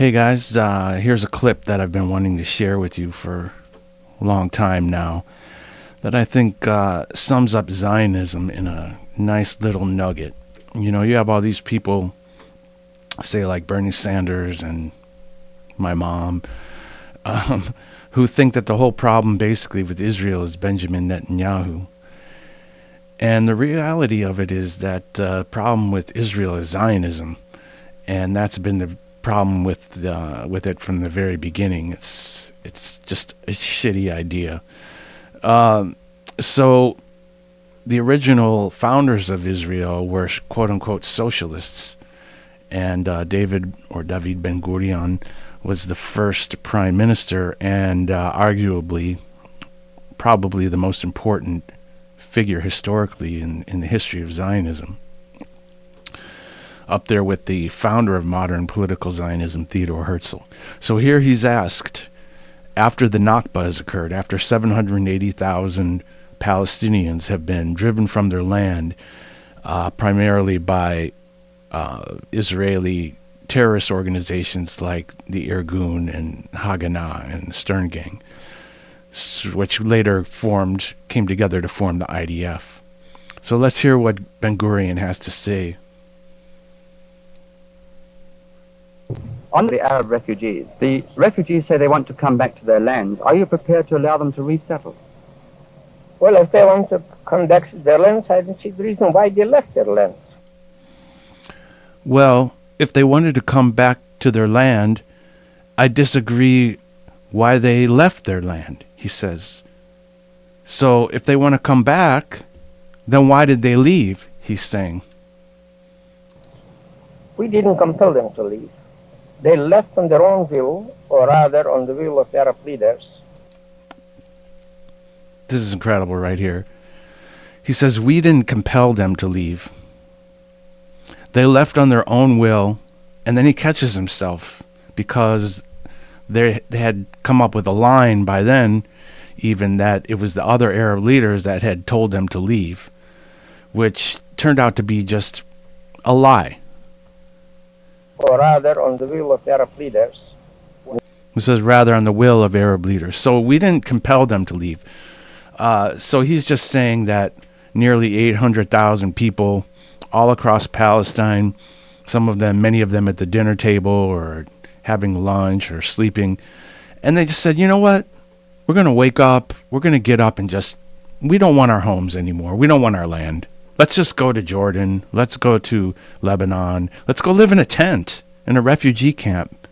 Hey guys, here's a clip that I've been wanting to share with you for a long time now that I think sums up Zionism in a nice little nugget. You know, you have all these people, say like Bernie Sanders and my mom, um, who think that the whole problem basically with Israel is Benjamin Netanyahu. And the reality of it is that the problem with Israel is Zionism, and that's been the problem with it from the very beginning. It's just a shitty idea. So the original founders of Israel were quote unquote socialists, and David Ben-Gurion was the first prime minister and arguably probably the most important figure historically in the history of Zionism, up there with the founder of modern political Zionism, Theodor Herzl. So here he's asked, after the Nakba has occurred, after 780,000 Palestinians have been driven from their land, primarily by Israeli terrorist organizations like the Irgun and Haganah and the Stern Gang, which later came together to form the IDF. So let's hear what Ben-Gurion has to say. On the Arab refugees, the refugees say they want to come back to their lands. Are you prepared to allow them to resettle? Well, if they want to come back to their lands, I don't see the reason why they left their lands. Well, if they wanted to come back to their land, I disagree why they left their land, he says. So if they want to come back, then why did they leave, he's saying. We didn't compel them to leave. They left on their own will, or rather on the will of Arab leaders. This is incredible right here. He says, we didn't compel them to leave. They left on their own will, and then he catches himself because they had come up with a line by then, even that it was the other Arab leaders that had told them to leave, which turned out to be just a lie. Or rather on the will of Arab leaders. It says rather on the will of Arab leaders. So we didn't compel them to leave. So he's just saying that nearly 800,000 people all across Palestine, many of them at the dinner table or having lunch or sleeping, and they just said, you know what? We're going to wake up. We're going to get up and we don't want our homes anymore. We don't want our land. Let's just go to Jordan. Let's go to Lebanon. Let's go live in a tent in a refugee camp,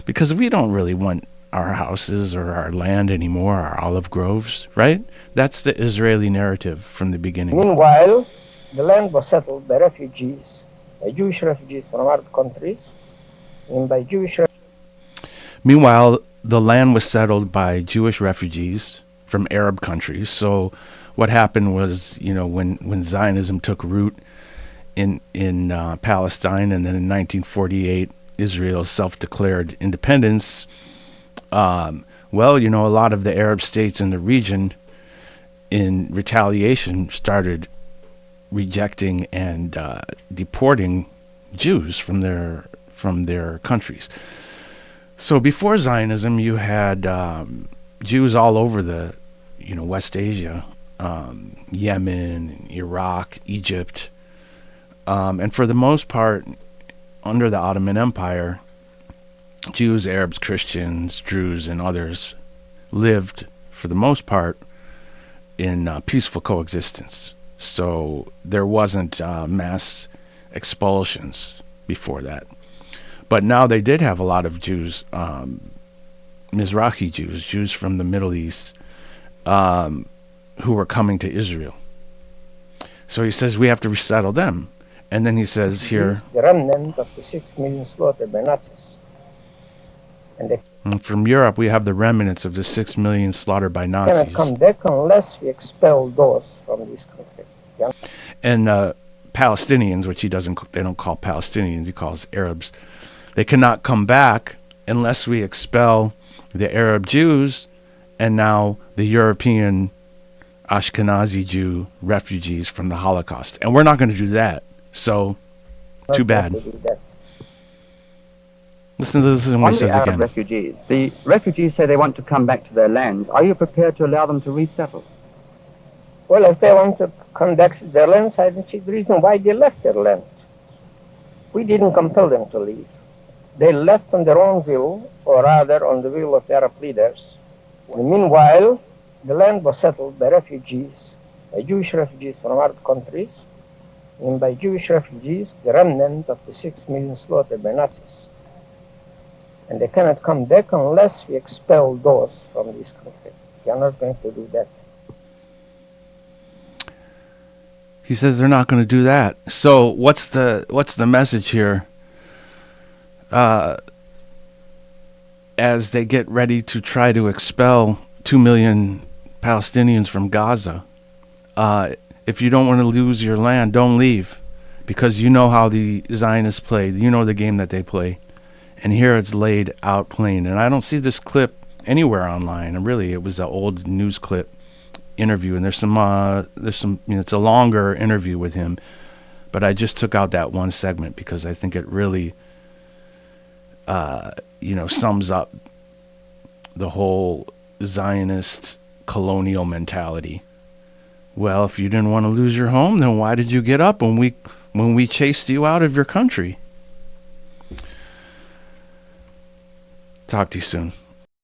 because we don't really want our houses or our land anymore, our olive groves, right? That's the Israeli narrative from the beginning. Meanwhile, the land was settled by refugees, by Jewish refugees from Arab countries, and by Meanwhile, the land was settled by Jewish refugees from Arab countries. So what happened was, when Zionism took root in Palestine, and then in 1948, Israel's self-declared independence, a lot of the Arab states in the region, in retaliation, started rejecting and deporting Jews from their countries. So before Zionism, you had Jews all over the West Asia, Yemen, Iraq, Egypt, and for the most part, under the Ottoman Empire, Jews, Arabs, Christians, Druze, and others lived, for the most part, in peaceful coexistence. So there wasn't mass expulsions before that. But now they did have a lot of Jews, Mizrahi Jews from the Middle East, who were coming to Israel. So he says we have to resettle them. And then he says here, the remnant of the 6 million slaughtered by Nazis. And from Europe, we have the remnants of the 6 million slaughtered by Nazis. Cannot come back unless we expel those from these countries. Yeah? And Palestinians, which they don't call Palestinians, he calls Arabs. They cannot come back unless we expel the Arab Jews and now the European Ashkenazi Jew refugees from the Holocaust. And we're not going to do that. So, too bad. Listen to this and what On he the says Arab again. refugees, the refugees say they want to come back to their lands. Are you prepared to allow them to resettle? Well, if they want to come back to their lands, I don't see the reason why they left their lands. We didn't compel them to leave. They left on their own will, or rather on the will of the Arab leaders. And meanwhile, the land was settled by refugees, by Jewish refugees from Arab countries, and by Jewish refugees, the remnant of the 6 million slaughtered by Nazis. And they cannot come back unless we expel those from these countries. We are not going to do that. He says they're not going to do that. So what's the message here? As they get ready to try to expel 2 million Palestinians from Gaza, if you don't want to lose your land, don't leave, because you know how the Zionists play. You know the game that they play, and here it's laid out plain. And I don't see this clip anywhere online. And really, it was an old news clip interview, and there's some it's a longer interview with him, but I just took out that one segment because I think it really sums up the whole Zionist colonial mentality. Well, if you didn't want to lose your home, then why did you get up when we chased you out of your country? Talk to you soon.